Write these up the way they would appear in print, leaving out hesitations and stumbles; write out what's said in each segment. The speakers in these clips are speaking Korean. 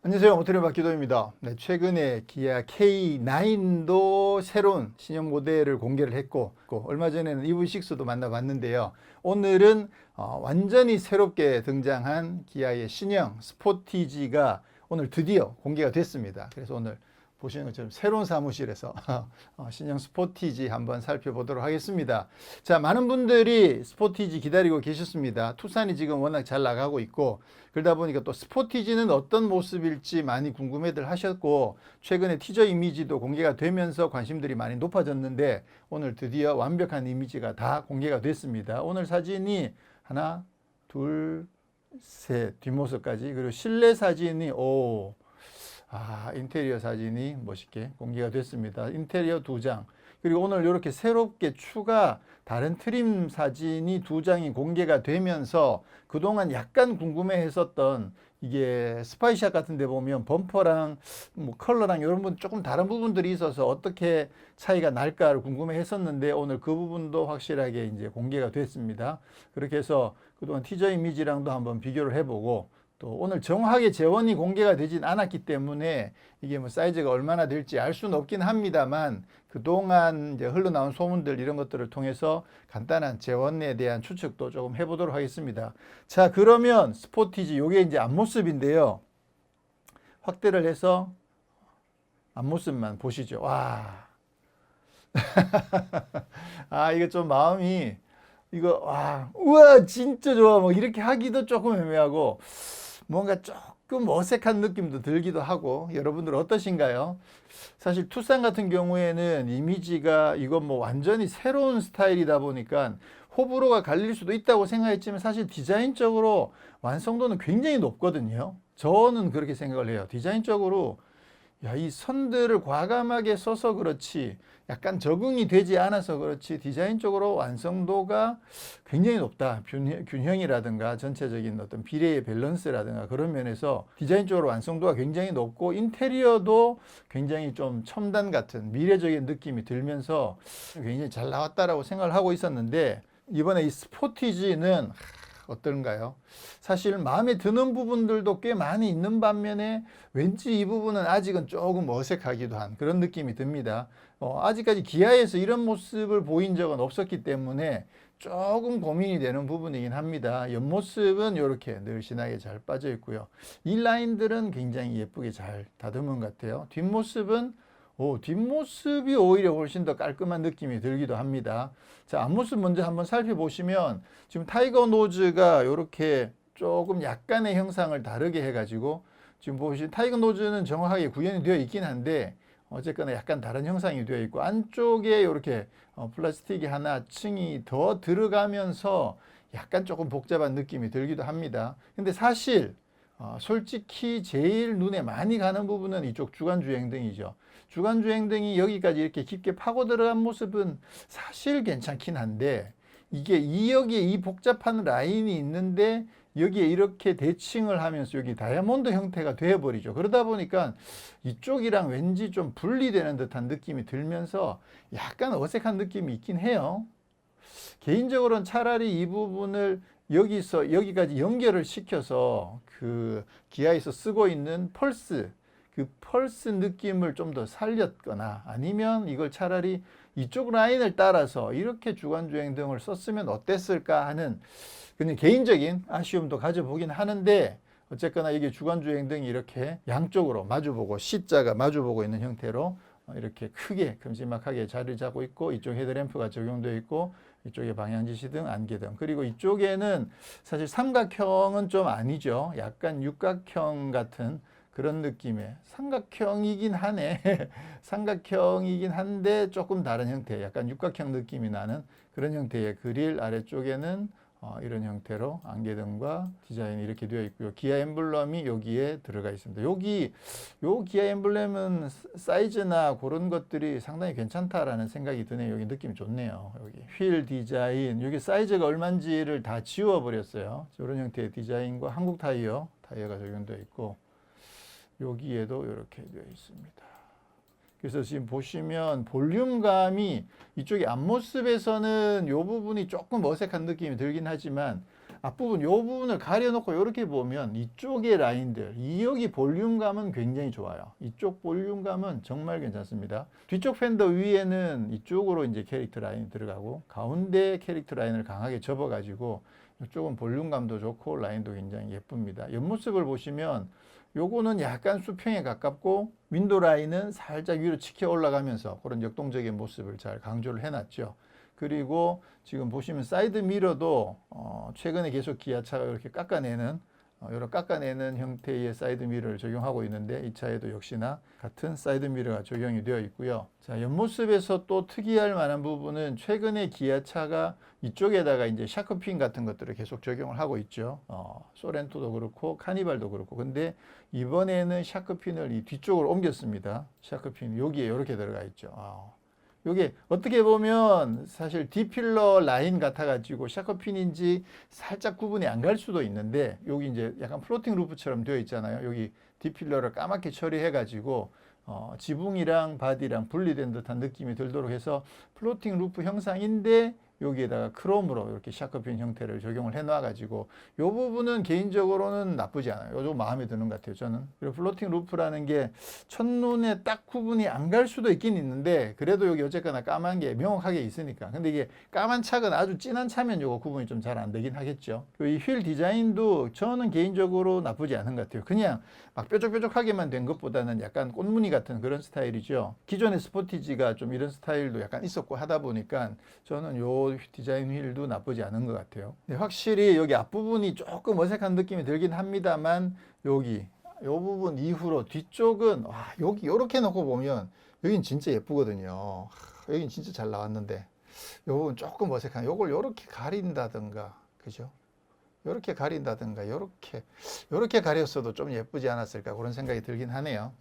안녕하세요. 모터리 박기도입니다. 네, 최근에 기아 K9도 새로운 신형 모델을 공개를 했고, 얼마 전에는 EV6도 만나봤는데요. 오늘은 완전히 새롭게 등장한 기아의 신형 스포티지가 오늘 드디어 공개가 됐습니다. 그래서 오늘 보시는 것처럼 새로운 사무실에서 신형 스포티지 한번 살펴보도록 하겠습니다. 자, 많은 분들이 스포티지 기다리고 계셨습니다. 투싼이 지금 워낙 잘 나가고 있고, 그러다 보니까 또 스포티지는 어떤 모습일지 많이 궁금해들 하셨고, 최근에 티저 이미지도 공개가 되면서 관심들이 많이 높아졌는데, 오늘 드디어 완벽한 이미지가 다 공개가 됐습니다. 오늘 사진이 하나, 둘, 셋, 뒷모습까지, 그리고 실내 사진이 인테리어 사진이 멋있게 공개가 됐습니다. 인테리어 2장. 그리고 오늘 이렇게 새롭게 추가 다른 트림 사진이 2장이 공개가 되면서 그동안 약간 궁금해 했었던 이게 스파이샷 같은 데 보면 범퍼랑 뭐 컬러랑 이런 부분 조금 다른 부분들이 있어서 어떻게 차이가 날까를 궁금해 했었는데 오늘 그 부분도 확실하게 이제 공개가 됐습니다. 그렇게 해서 그동안 티저 이미지랑도 한번 비교를 해보고 또 오늘 정확하게 재원이 공개가 되진 않았기 때문에 이게 뭐 사이즈가 얼마나 될지 알 수는 없긴 합니다만 그동안 이제 흘러나온 소문들 이런 것들을 통해서 간단한 재원에 대한 추측도 조금 해보도록 하겠습니다. 자, 그러면 스포티지 요게 이제 앞모습인데요. 확대를 해서 앞모습만 보시죠. 와. 이거 좀 마음이 우와 진짜 좋아 뭐 이렇게 하기도 조금 애매하고 뭔가 조금 어색한 느낌도 들기도 하고 여러분들 어떠신가요? 사실 투싼 같은 경우에는 이미지가 이건 뭐 완전히 새로운 스타일이다 보니까 호불호가 갈릴 수도 있다고 생각했지만 사실 디자인적으로 완성도는 굉장히 높거든요. 저는 그렇게 생각을 해요. 디자인적으로 이 선들을 과감하게 써서 그렇지 약간 적응이 되지 않아서 그렇지 디자인적으로 완성도가 굉장히 높다. 균형이라든가 전체적인 어떤 비례의 밸런스라든가 그런 면에서 디자인적으로 완성도가 굉장히 높고 인테리어도 굉장히 좀 첨단 같은 미래적인 느낌이 들면서 굉장히 잘 나왔다라고 생각을 하고 있었는데 이번에 이 스포티지는 어떤가요? 사실 마음에 드는 부분들도 꽤 많이 있는 반면에 왠지 이 부분은 아직은 조금 어색하기도 한 그런 느낌이 듭니다. 아직까지 기아에서 이런 모습을 보인 적은 없었기 때문에 조금 고민이 되는 부분이긴 합니다. 옆모습은 이렇게 늘씬하게 잘 빠져 있고요. 이 라인들은 굉장히 예쁘게 잘 다듬은 것 같아요. 뒷모습이 오히려 훨씬 더 깔끔한 느낌이 들기도 합니다. 자, 앞모습 먼저 한번 살펴보시면 지금 타이거 노즈가 이렇게 조금 약간의 형상을 다르게 해가지고 지금 보시면 타이거 노즈는 정확하게 구현이 되어 있긴 한데 어쨌거나 약간 다른 형상이 되어 있고 안쪽에 이렇게 플라스틱이 하나 층이 더 들어가면서 약간 조금 복잡한 느낌이 들기도 합니다. 근데 사실 솔직히 제일 눈에 많이 가는 부분은 이쪽 주간주행등이죠. 주간주행등이 여기까지 이렇게 깊게 파고 들어간 모습은 사실 괜찮긴 한데 이게 여기에 이 복잡한 라인이 있는데 여기에 이렇게 대칭을 하면서 여기 다이아몬드 형태가 되어버리죠. 그러다 보니까 이쪽이랑 왠지 좀 분리되는 듯한 느낌이 들면서 약간 어색한 느낌이 있긴 해요. 개인적으로는 차라리 이 부분을 여기서 여기까지 연결을 시켜서 그 기아에서 쓰고 있는 그 펄스 느낌을 좀 더 살렸거나 아니면 이걸 차라리 이쪽 라인을 따라서 이렇게 주간주행 등을 썼으면 어땠을까 하는 그냥 개인적인 아쉬움도 가져보긴 하는데 어쨌거나 이게 주간주행 등이 이렇게 양쪽으로 마주보고 C자가 마주보고 있는 형태로 이렇게 크게 큼지막하게 자리 잡고 있고 이쪽 헤드램프가 적용되어 있고 이쪽에 방향지시등, 안개등 그리고 이쪽에는 사실 삼각형은 좀 아니죠. 약간 육각형 같은 그런 느낌의 삼각형이긴 하네. 삼각형이긴 한데 조금 다른 형태 약간 육각형 느낌이 나는 그런 형태의 그릴 아래쪽에는 이런 형태로 안개등과 디자인이 이렇게 되어 있고요. 기아 엠블럼이 여기에 들어가 있습니다. 요 기아 엠블럼은 사이즈나 그런 것들이 상당히 괜찮다라는 생각이 드네요. 여기 느낌이 좋네요. 여기 휠 디자인, 여기 사이즈가 얼마인지를 다 지워버렸어요. 이런 형태의 디자인과 한국 타이어가 적용되어 있고 여기에도 이렇게 되어 있습니다. 그래서 지금 보시면 볼륨감이 이쪽에 앞모습에서는 이 부분이 조금 어색한 느낌이 들긴 하지만 앞부분 요 부분을 가려놓고 이렇게 보면 이쪽의 라인들, 여기 볼륨감은 굉장히 좋아요. 이쪽 볼륨감은 정말 괜찮습니다. 뒤쪽 팬더 위에는 이쪽으로 이제 캐릭터 라인이 들어가고 가운데 캐릭터 라인을 강하게 접어가지고 이쪽은 볼륨감도 좋고 라인도 굉장히 예쁩니다. 옆모습을 보시면 요거는 약간 수평에 가깝고 윈도 라인은 살짝 위로 치켜 올라가면서 그런 역동적인 모습을 잘 강조를 해놨죠. 그리고 지금 보시면 사이드 미러도 최근에 계속 기아차가 이렇게 깎아내는 이런 깎아내는 형태의 사이드 미러를 적용하고 있는데 이 차에도 역시나 같은 사이드 미러가 적용이 되어 있고요. 자, 옆모습에서 또 특이할 만한 부분은 최근에 기아차가 이쪽에다가 이제 샤크핀 같은 것들을 계속 적용을 하고 있죠. 소렌토도 그렇고 카니발도 그렇고. 근데 이번에는 샤크핀을 이 뒤쪽으로 옮겼습니다. 샤크핀 여기에 이렇게 들어가 있죠. 이게 어떻게 보면 사실 D필러 라인 같아가지고 샤크핀인지 살짝 구분이 안 갈 수도 있는데 여기 이제 약간 플로팅 루프처럼 되어 있잖아요. 여기 D필러를 까맣게 처리해가지고 지붕이랑 바디랑 분리된 듯한 느낌이 들도록 해서 플로팅 루프 형상인데 여기에다가 크롬으로 이렇게 샤크핀 형태를 적용을 해 놔가지고 이 부분은 개인적으로는 나쁘지 않아요. 요즘 마음에 드는 것 같아요, 저는. 그리고 플로팅 루프라는 게 첫눈에 딱 구분이 안 갈 수도 있긴 있는데 그래도 여기 어쨌거나 까만 게 명확하게 있으니까. 근데 이게 까만 차가 아주 진한 차면 요거 구분이 좀 잘 안 되긴 하겠죠. 이 휠 디자인도 저는 개인적으로 나쁘지 않은 것 같아요. 그냥 막 뾰족뾰족하게만 된 것보다는 약간 꽃무늬 같은 그런 스타일이죠. 기존의 스포티지가 좀 이런 스타일도 약간 있었고 하다 보니까 저는 요 디자인 휠도 나쁘지 않은 것 같아요. 확실히 여기 앞부분이 조금 어색한 느낌이 들긴 합니다만 여기 요 부분 이후로 뒤쪽은 여기 이렇게 놓고 보면 여긴 진짜 예쁘거든요. 여긴 진짜 잘 나왔는데 요 부분 조금 어색한 요걸 요렇게 가린다든가 그죠? 요렇게 가린다든가 요렇게 가렸어도 좀 예쁘지 않았을까 그런 생각이 들긴 하네요.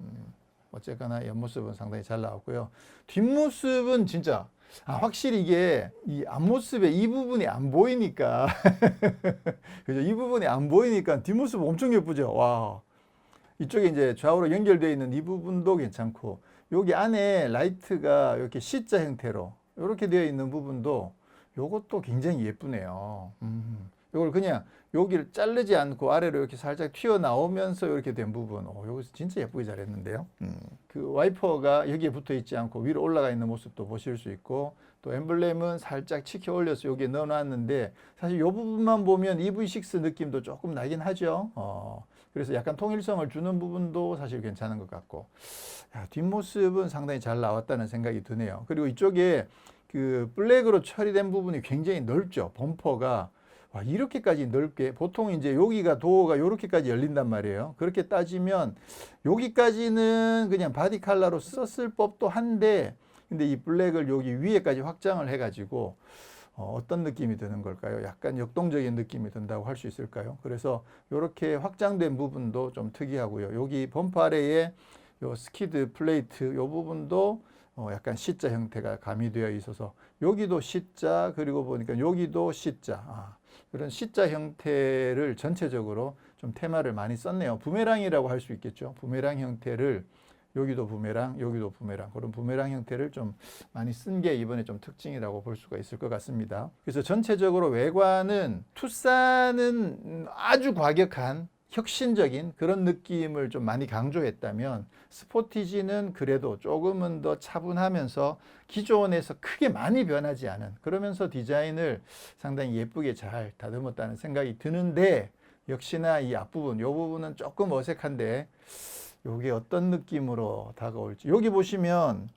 어쨌거나 옆모습은 상당히 잘 나왔고요. 뒷모습은 진짜 확실히 이게 이 앞모습에 이 부분이 안 보이니까 그죠? 이 부분이 안 보이니까 뒷모습 엄청 예쁘죠. 와, 이쪽에 이제 좌우로 연결되어 있는 이 부분도 괜찮고 여기 안에 라이트가 이렇게 C자 형태로 이렇게 되어 있는 부분도 요것도 굉장히 예쁘네요. 이걸 그냥 여기를 자르지 않고 아래로 이렇게 살짝 튀어나오면서 이렇게 된 부분 여기서 진짜 예쁘게 잘했는데요. 그 와이퍼가 여기에 붙어 있지 않고 위로 올라가 있는 모습도 보실 수 있고 또 엠블렘은 살짝 치켜 올려서 여기에 넣어 놨는데 사실 이 부분만 보면 EV6 느낌도 조금 나긴 하죠. 그래서 약간 통일성을 주는 부분도 사실 괜찮은 것 같고 뒷모습은 상당히 잘 나왔다는 생각이 드네요. 그리고 이쪽에 그 블랙으로 처리된 부분이 굉장히 넓죠. 범퍼가 이렇게까지 넓게 보통 이제 여기가 도어가 이렇게까지 열린단 말이에요. 그렇게 따지면 여기까지는 그냥 바디 컬러로 썼을 법도 한데 근데 이 블랙을 여기 위에까지 확장을 해가지고 어떤 느낌이 드는 걸까요? 약간 역동적인 느낌이 든다고 할 수 있을까요? 그래서 이렇게 확장된 부분도 좀 특이하고요. 여기 범퍼 아래에 요 스키드 플레이트 요 부분도 약간 C자 형태가 가미되어 있어서 여기도 C자 그리고 보니까 여기도 C자 이런 C자 형태를 전체적으로 좀 테마를 많이 썼네요. 부메랑이라고 할 수 있겠죠. 부메랑 형태를 여기도 부메랑, 여기도 부메랑 그런 부메랑 형태를 좀 많이 쓴 게 이번에 좀 특징이라고 볼 수가 있을 것 같습니다. 그래서 전체적으로 외관은 투싼은 아주 과격한 혁신적인 그런 느낌을 좀 많이 강조했다면 스포티지는 그래도 조금은 더 차분하면서 기존에서 크게 많이 변하지 않은 그러면서 디자인을 상당히 예쁘게 잘 다듬었다는 생각이 드는데 역시나 이 앞부분 이 부분은 조금 어색한데 이게 어떤 느낌으로 다가올지 여기 보시면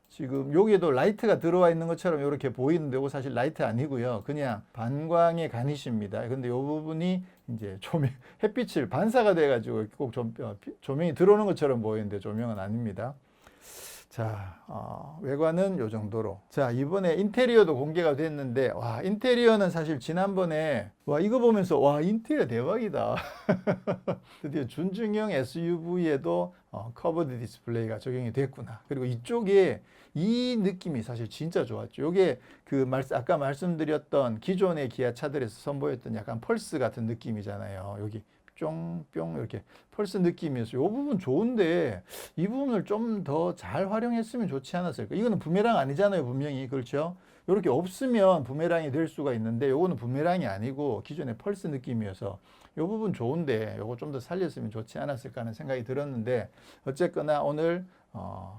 지금 여기에도 라이트가 들어와 있는 것처럼 이렇게 보이는데 이거 사실 라이트 아니고요. 그냥 반광의 가니쉬입니다. 근데 이 부분이 이제 조명, 햇빛을 반사가 돼가지고 꼭 조명이 들어오는 것처럼 보이는데 조명은 아닙니다. 자, 외관은 이 정도로. 자, 이번에 인테리어도 공개가 됐는데, 인테리어는 사실 지난번에, 이거 보면서, 인테리어 대박이다. 드디어 준중형 SUV에도 커버드 디스플레이가 적용이 됐구나. 그리고 이쪽에 이 느낌이 사실 진짜 좋았죠. 이게 아까 말씀드렸던 기존의 기아 차들에서 선보였던 약간 펄스 같은 느낌이잖아요. 여기 뿅뿅 이렇게 펄스 느낌이어서 이 부분 좋은데 이 부분을 좀 더 잘 활용했으면 좋지 않았을까. 이거는 부메랑 아니잖아요, 분명히. 그렇죠? 이렇게 없으면 부메랑이 될 수가 있는데 요거는 부메랑이 아니고 기존의 펄스 느낌이어서 요 부분 좋은데 요거 좀 더 살렸으면 좋지 않았을까 하는 생각이 들었는데 어쨌거나 오늘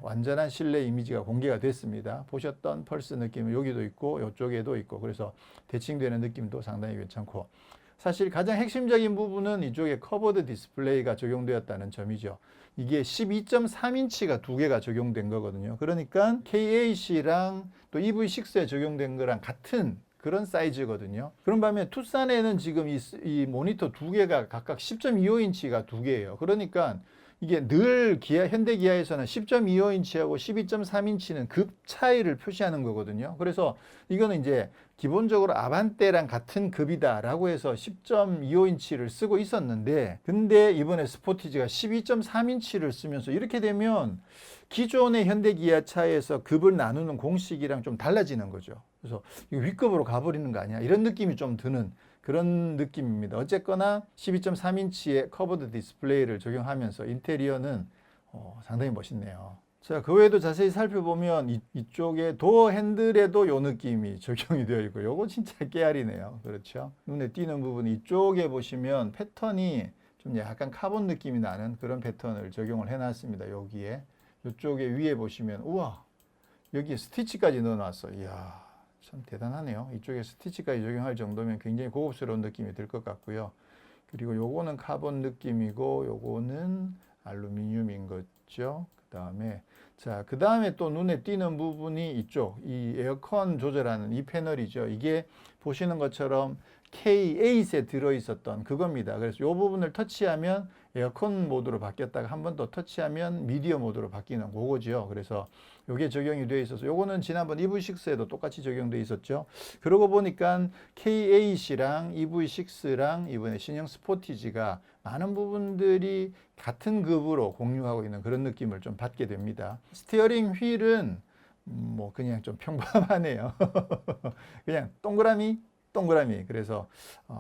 완전한 실내 이미지가 공개가 됐습니다. 보셨던 펄스 느낌은 여기도 있고 이쪽에도 있고 그래서 대칭되는 느낌도 상당히 괜찮고 사실 가장 핵심적인 부분은 이쪽에 커버드 디스플레이가 적용되었다는 점이죠. 이게 12.3인치가 두 개가 적용된 거거든요. 그러니까 K8랑 또 EV6에 적용된 거랑 같은 그런 사이즈거든요. 그런 반면에 투싼에는 지금 이 모니터 두 개가 각각 10.25인치가 두 개예요. 그러니까 이게 늘 현대 기아에서는 10.25인치하고 12.3인치는 급 차이를 표시하는 거거든요. 그래서 이거는 이제 기본적으로 아반떼랑 같은 급이다라고 해서 10.25인치를 쓰고 있었는데 근데 이번에 스포티지가 12.3인치를 쓰면서 이렇게 되면 기존의 현대 기아차에서 급을 나누는 공식이랑 좀 달라지는 거죠. 그래서 이거 윗급으로 가버리는 거 아니야? 이런 느낌이 좀 드는 그런 느낌입니다. 어쨌거나 12.3인치의 커버드 디스플레이를 적용하면서 인테리어는 상당히 멋있네요. 자, 그 외에도 자세히 살펴보면 이쪽에 도어 핸들에도 요 느낌이 적용이 되어 있고 요거 진짜 깨알이네요. 그렇죠? 눈에 띄는 부분 이쪽에 보시면 패턴이 좀 약간 카본 느낌이 나는 그런 패턴을 적용을 해놨습니다. 여기에 이쪽에 위에 보시면 우와 여기 스티치까지 넣어놨어. 이야 참 대단하네요. 이쪽에 스티치까지 적용할 정도면 굉장히 고급스러운 느낌이 들 것 같고요. 그리고 요거는 카본 느낌이고 요거는 알루미늄인 거죠. 그 다음에 또 눈에 띄는 부분이 이쪽 이 에어컨 조절하는 이 패널이죠. 이게 보시는 것처럼 K8에 들어있었던 그겁니다. 그래서 이 부분을 터치하면 에어컨 모드로 바뀌었다가 한 번 더 터치하면 미디어 모드로 바뀌는 그거죠. 그래서 이게 적용이 되어 있어서 요거는 지난번 EV6에도 똑같이 적용되어 있었죠. 그러고 보니까 K8이랑 EV6랑 이번에 신형 스포티지가 많은 부분들이 같은 급으로 공유하고 있는 그런 느낌을 좀 받게 됩니다. 스티어링 휠은 뭐 그냥 좀 평범하네요. 그냥 동그라미. 그래서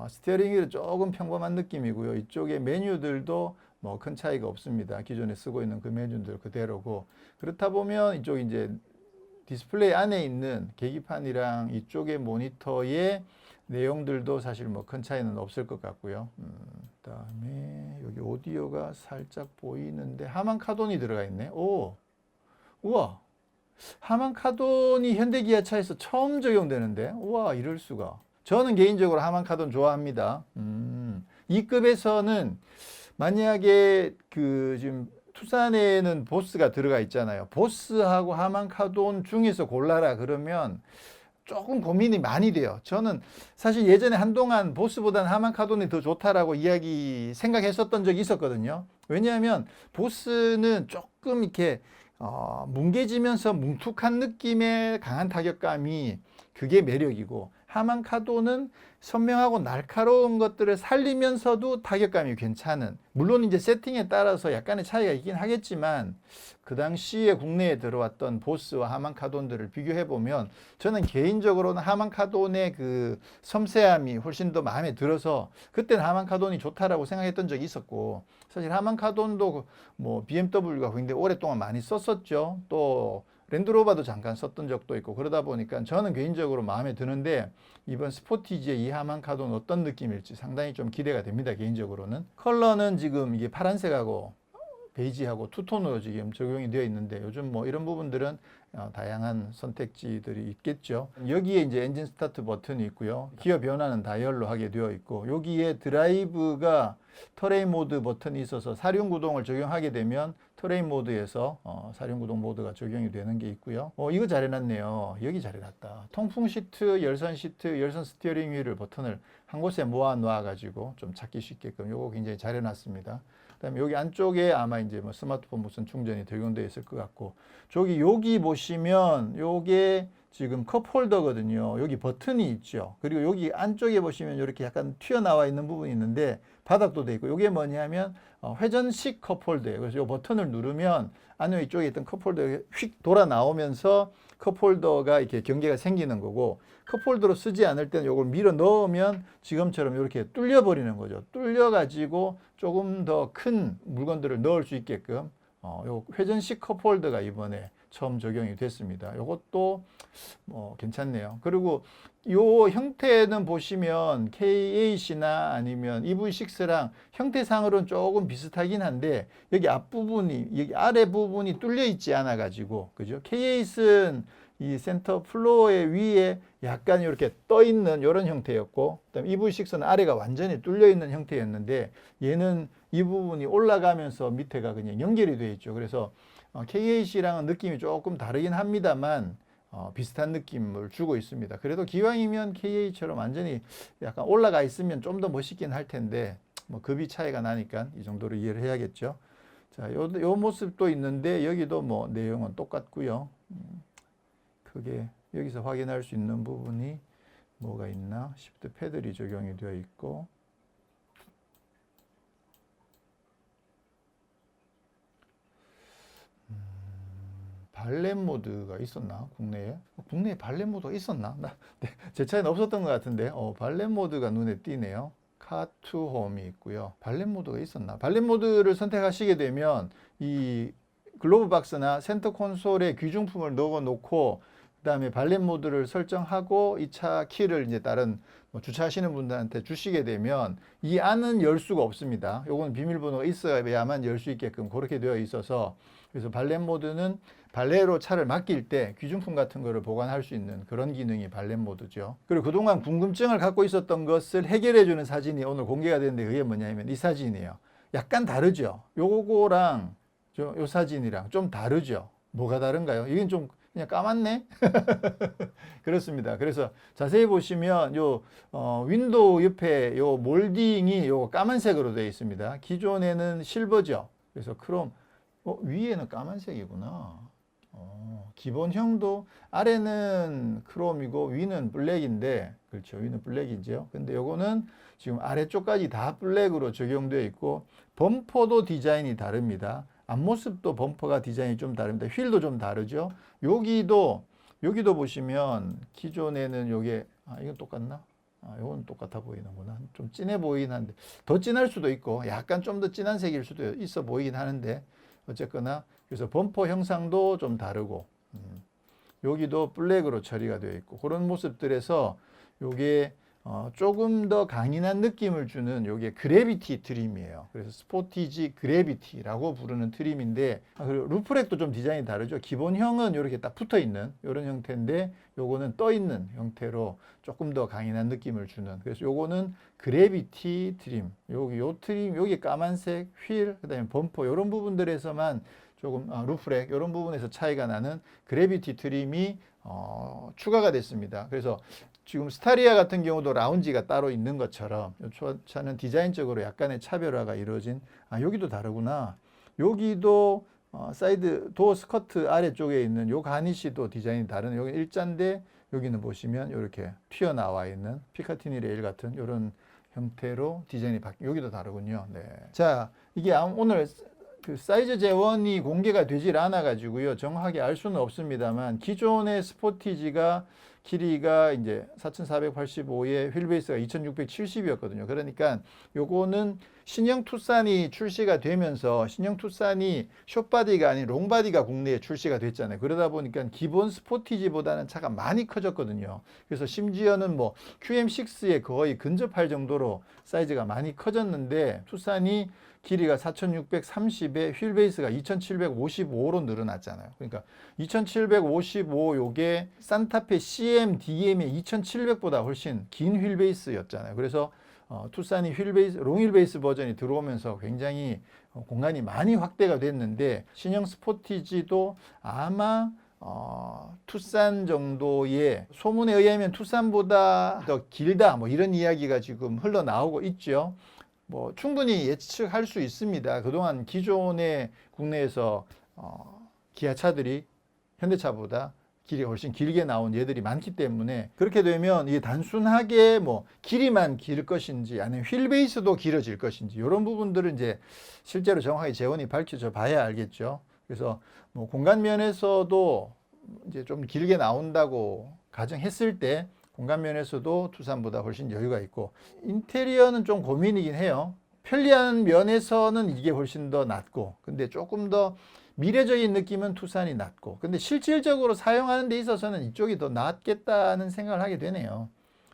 스티어링 휠은 조금 평범한 느낌이고요. 이쪽에 메뉴들도 뭐 큰 차이가 없습니다. 기존에 쓰고 있는 그 메뉴들 그대로고 그렇다 보면 이쪽 이제 디스플레이 안에 있는 계기판이랑 이쪽의 모니터의 내용들도 사실 뭐 큰 차이는 없을 것 같고요. 그다음에 여기 오디오가 살짝 보이는데 하만 카돈이 들어가 있네. 오, 우와. 하만 카돈이 현대 기아차에서 처음 적용되는데, 우와, 이럴 수가. 저는 개인적으로 하만 카돈 좋아합니다. 이 급에서는 만약에 지금 투싼에는 보스가 들어가 있잖아요. 보스하고 하만 카돈 중에서 골라라 그러면 조금 고민이 많이 돼요. 저는 사실 예전에 한동안 보스보다는 하만 카돈이 더 좋다라고 생각했었던 적이 있었거든요. 왜냐하면 보스는 조금 이렇게 뭉개지면서 뭉툭한 느낌의 강한 타격감이 그게 매력이고 하만 카돈은 선명하고 날카로운 것들을 살리면서도 타격감이 괜찮은, 물론 이제 세팅에 따라서 약간의 차이가 있긴 하겠지만 그 당시에 국내에 들어왔던 보스와 하만 카돈들을 비교해 보면 저는 개인적으로는 하만 카돈의 그 섬세함이 훨씬 더 마음에 들어서 그때는 하만 카돈이 좋다라고 생각했던 적이 있었고, 사실 하만 카돈도 뭐 BMW가 굉장히 오랫동안 많이 썼었죠. 또 랜드로버도 잠깐 썼던 적도 있고 그러다 보니까 저는 개인적으로 마음에 드는데 이번 스포티지의 이 하만 카돈은 어떤 느낌일지 상당히 좀 기대가 됩니다. 개인적으로는 컬러는 지금 이게 파란색하고 베이지하고 투톤으로 지금 적용이 되어 있는데 요즘 뭐 이런 부분들은 다양한 선택지들이 있겠죠. 여기에 이제 엔진 스타트 버튼이 있고요. 기어 변화는 다이얼로 하게 되어 있고 여기에 드라이브가 터레인 모드 버튼이 있어서 사륜구동을 적용하게 되면 터레인 모드에서 사륜구동 모드가 적용이 되는 게 있고요. 이거 잘 해놨네요. 여기 잘 해놨다. 통풍 시트, 열선 시트, 열선 스티어링 휠을 버튼을 한 곳에 모아 놓아 가지고 좀 찾기 쉽게끔 요거 굉장히 잘 해놨습니다. 그다음에 여기 안쪽에 아마 이제 뭐 스마트폰 무선 충전이 적용되어 있을 것 같고 여기 보시면 요게 지금 컵홀더거든요. 여기 버튼이 있죠. 그리고 여기 안쪽에 보시면 이렇게 약간 튀어나와 있는 부분이 있는데 바닥도 돼 있고 이게 뭐냐면 회전식 컵홀더예요. 그래서 이 버튼을 누르면 안에 이쪽에 있던 컵홀더가 휙 돌아 나오면서 컵홀더가 이렇게 경계가 생기는 거고, 컵홀더로 쓰지 않을 때는 이걸 밀어 넣으면 지금처럼 이렇게 뚫려 버리는 거죠. 뚫려 가지고 조금 더 큰 물건들을 넣을 수 있게끔 요 회전식 컵홀더가 이번에 처음 적용이 됐습니다. 이것도 뭐 괜찮네요. 그리고 요 형태는 보시면 K8이나 아니면 EV6랑 형태상으로는 조금 비슷하긴 한데 여기 앞부분이 여기 아래 부분이 뚫려 있지 않아 가지고 그죠? K8은 이 센터 플로어의 위에 약간 이렇게 떠 있는 이런 형태였고 그다음에 EV6는 아래가 완전히 뚫려 있는 형태였는데 얘는 이 부분이 올라가면서 밑에가 그냥 연결이 되어 있죠. 그래서 K8이랑은 느낌이 조금 다르긴 합니다만 비슷한 느낌을 주고 있습니다. 그래도 기왕이면 K8처럼 완전히 약간 올라가 있으면 좀 더 멋있긴 할 텐데 뭐 급이 차이가 나니까 이 정도로 이해를 해야겠죠. 자, 요 모습도 있는데 여기도 뭐 내용은 똑같고요. 크게 여기서 확인할 수 있는 부분이 뭐가 있나? 시프트 패들이 적용이 되어 있고 발렛 모드가 있었나? 국내에? 국내에 발렛 모드가 있었나? 제 차에는 없었던 것 같은데 발렛 모드가 눈에 띄네요. 카투 홈이 있고요. 발렛 모드가 있었나? 발렛 모드를 선택하시게 되면 이 글로브 박스나 센터 콘솔에 귀중품을 넣어 놓고 그다음에 발렛 모드를 설정하고 이 차 키를 이제 다른 주차하시는 분들한테 주시게 되면 이 안은 열 수가 없습니다. 요건 비밀번호가 있어야만 열 수 있게끔 그렇게 되어 있어서 그래서 발렛 모드는 발렛으로 차를 맡길 때 귀중품 같은 거를 보관할 수 있는 그런 기능이 발렛 모드죠. 그리고 그동안 궁금증을 갖고 있었던 것을 해결해 주는 사진이 오늘 공개가 됐는데 그게 뭐냐면 이 사진이에요. 약간 다르죠. 요거랑 요 사진이랑 좀 다르죠. 뭐가 다른가요? 이건 좀 그냥 까맣네? 그렇습니다. 그래서 자세히 보시면 요 윈도우 옆에 요 몰딩이 요 까만색으로 되어 있습니다. 기존에는 실버죠. 그래서 크롬 위에는 까만색이구나. 기본형도 아래는 크롬이고 위는 블랙인데 그렇죠. 위는 블랙이죠. 근데 요거는 지금 아래쪽까지 다 블랙으로 적용되어 있고 범퍼도 디자인이 다릅니다. 앞모습도 범퍼가 디자인이 좀 다릅니다. 휠도 좀 다르죠. 여기도 보시면 기존에는 요게 이건 똑같나? 요건 똑같아 보이는구나. 좀 진해 보이긴 한데 더 진할 수도 있고 약간 좀 더 진한 색일 수도 있어 보이긴 하는데 어쨌거나 그래서 범퍼 형상도 좀 다르고 여기도 블랙으로 처리가 되어 있고 그런 모습들에서 요게 조금 더 강인한 느낌을 주는 요게 그래비티 트림이에요. 그래서 스포티지 그래비티라고 부르는 트림인데 그리고 루프렉도 좀 디자인이 다르죠. 기본형은 이렇게 딱 붙어 있는 이런 형태인데 요거는 떠 있는 형태로 조금 더 강인한 느낌을 주는 그래서 요거는 그래비티 트림. 요 트림 여기 까만색 휠 그다음에 범퍼 이런 부분들에서만 조금 루프렉 이런 부분에서 차이가 나는 그래비티 트림이 추가가 됐습니다. 그래서 지금 스타리아 같은 경우도 라운지가 따로 있는 것처럼 이 차는 디자인적으로 약간의 차별화가 이루어진 여기도 다르구나. 여기도 사이드 도어 스커트 아래쪽에 있는 요 가니쉬도 디자인이 다른 여기 일자인데 여기는 보시면 이렇게 튀어나와 있는 피카티니 레일 같은 이런 형태로 디자인이 여기도 다르군요. 네. 자, 이게 오늘 그 사이즈 재원이 공개가 되질 않아 가지고요. 정확하게 알 수는 없습니다만 기존의 스포티지가 길이가 이제 4485에 휠베이스가 2670이었거든요. 그러니까 요거는 신형 투싼이 출시가 되면서 신형 투싼이 숏바디가 아닌 롱바디가 국내에 출시가 됐잖아요. 그러다 보니까 기본 스포티지보다는 차가 많이 커졌거든요. 그래서 심지어는 뭐 QM6에 거의 근접할 정도로 사이즈가 많이 커졌는데 투싼이 길이가 4630에 휠베이스가 2755로 늘어났잖아요. 그러니까 2755 요게 산타페 CM, DM의 2700보다 훨씬 긴 휠베이스였잖아요. 그래서 투싼이 휠베이스, 롱휠베이스 버전이 들어오면서 굉장히 공간이 많이 확대가 됐는데 신형 스포티지도 아마 투싼 정도의 소문에 의하면 투싼보다 더 길다 뭐 이런 이야기가 지금 흘러나오고 있죠. 뭐 충분히 예측할 수 있습니다. 그동안 기존의 국내에서 기아차들이 현대차보다 길이 훨씬 길게 나온 얘들이 많기 때문에 그렇게 되면 이게 단순하게 뭐 길이만 길 것인지 아니면 휠베이스도 길어질 것인지 이런 부분들은 이제 실제로 정확하게 재원이 밝혀져 봐야 알겠죠. 그래서 뭐 공간 면에서도 이제 좀 길게 나온다고 가정했을 때 공간 면에서도 투싼보다 훨씬 여유가 있고 인테리어는 좀 고민이긴 해요. 편리한 면에서는 이게 훨씬 더 낫고, 근데 조금 더 미래적인 느낌은 투싼이 낫고, 근데 실질적으로 사용하는 데 있어서는 이쪽이 더 낫겠다는 생각을 하게 되네요.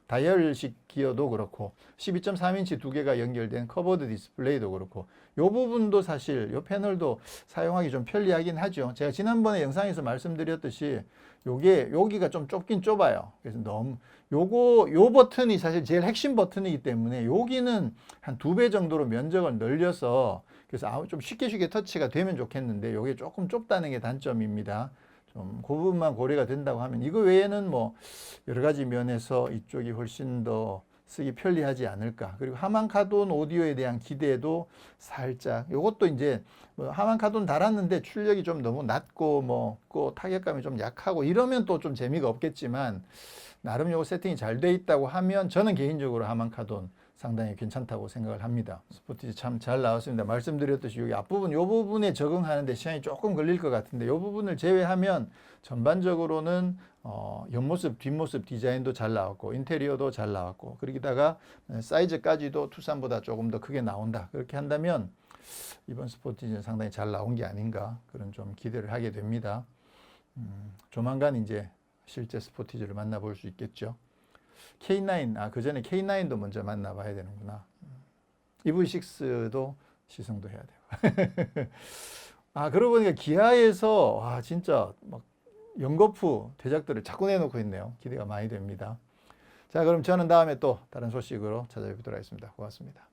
다이얼식 기어도 그렇고 12.3인치 두 개가 연결된 커버드 디스플레이도 그렇고 이 부분도 사실 이 패널도 사용하기 좀 편리하긴 하죠. 제가 지난번에 영상에서 말씀드렸듯이 요게 여기가 좀 좁긴 좁아요. 그래서 너무 요 버튼이 사실 제일 핵심 버튼이기 때문에 여기는 한 2배 정도로 면적을 늘려서 그래서 좀 쉽게 터치가 되면 좋겠는데 요게 조금 좁다는 게 단점입니다. 좀 그 부분만 고려가 된다고 하면 이거 외에는 뭐 여러 가지 면에서 이쪽이 훨씬 더 쓰기 편리하지 않을까. 그리고 하만 카돈 오디오에 대한 기대도 살짝 요것도 이제 뭐 하만 카돈 달았는데 출력이 좀 너무 낮고 그 타격감이 좀 약하고 이러면 또 좀 재미가 없겠지만 나름 요거 세팅이 잘 돼 있다고 하면 저는 개인적으로 하만 카돈 상당히 괜찮다고 생각을 합니다. 스포티지 참 잘 나왔습니다. 말씀드렸듯이 여기 앞부분, 요 부분에 적응하는데 시간이 조금 걸릴 것 같은데 요 부분을 제외하면 전반적으로는 옆모습, 뒷모습 디자인도 잘 나왔고 인테리어도 잘 나왔고 그러기다가 사이즈까지도 투싼보다 조금 더 크게 나온다. 그렇게 한다면 이번 스포티지는 상당히 잘 나온 게 아닌가 그런 좀 기대를 하게 됩니다. 조만간 이제 실제 스포티지를 만나볼 수 있겠죠. K9, 그 전에 K9도 먼저 만나봐야 되는구나. EV6도 시승도 해야 되고. 그러고 보니까 기아에서, 진짜 막 연거푸 대작들을 자꾸 내놓고 있네요. 기대가 많이 됩니다. 자, 그럼 저는 다음에 또 다른 소식으로 찾아뵙도록 하겠습니다. 고맙습니다.